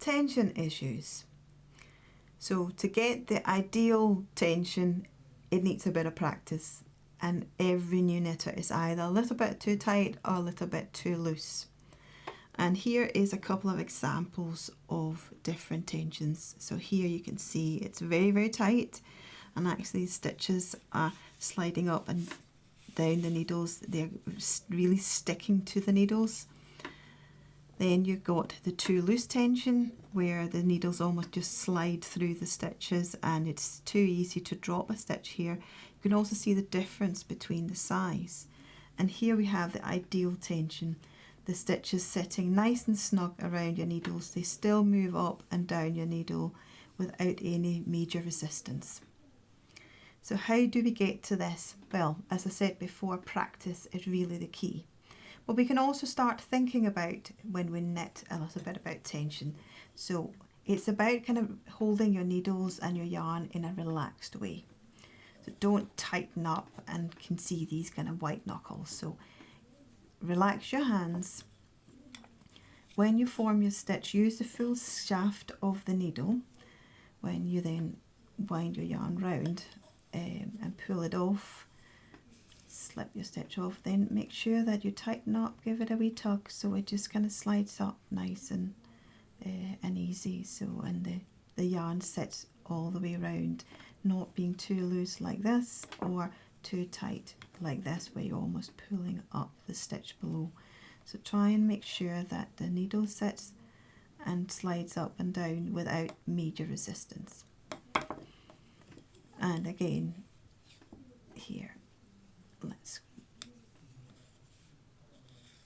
tension issues. So to get the ideal tension, it needs a bit of practice, and every new knitter is either a little bit too tight or a little bit too loose. And here is a couple of examples of different tensions. So here you can see it's very, very tight, and actually the stitches are sliding up and down the needles. They're really sticking to the needles. Then you've got the too loose tension, where the needles almost just slide through the stitches and it's too easy to drop a stitch here. You can also see the difference between the size. And here we have the ideal tension. The stitches sitting nice and snug around your needles. They still move up and down your needle without any major resistance. So how do we get to this? Well, as I said before, practice is really the key. But we can also start thinking about, when we knit, a little bit about tension. So it's about kind of holding your needles and your yarn in a relaxed way. So don't tighten up and can see these kind of white knuckles. So relax your hands. When you form your stitch, use the full shaft of the needle. When you then wind your yarn round and pull it off, slip your stitch off, then make sure that you tighten up, give it a wee tug so it just kind of slides up nice and easy. So, and the yarn sits all the way around, not being too loose like this or too tight like this where you're almost pulling up the stitch below. So try and make sure that the needle sits and slides up and down without major resistance. And again here,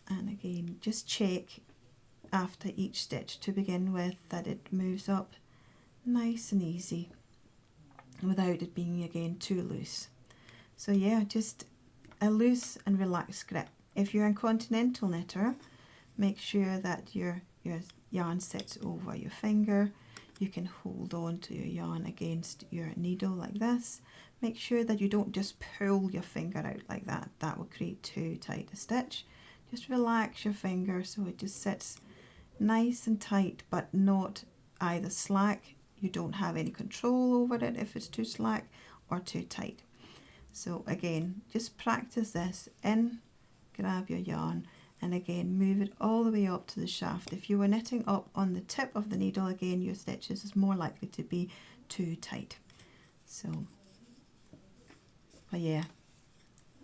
and again just check after each stitch to begin with that it moves up nice and easy without it being again too loose. So yeah, just a loose and relaxed grip. If you're a continental knitter, make sure that your yarn sits over your finger. You can hold on to your yarn against your needle like this. Make sure that you don't just pull your finger out like that. That will create too tight a stitch. Just relax your finger so it just sits nice and tight, but not either slack. You don't have any control over it if it's too slack or too tight. So again, just practice this in, grab your yarn, and again move it all the way up to the shaft. If you were knitting up on the tip of the needle, again your stitches is more likely to be too tight. So, but yeah,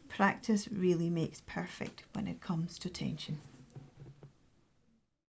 practice really makes perfect when it comes to tension.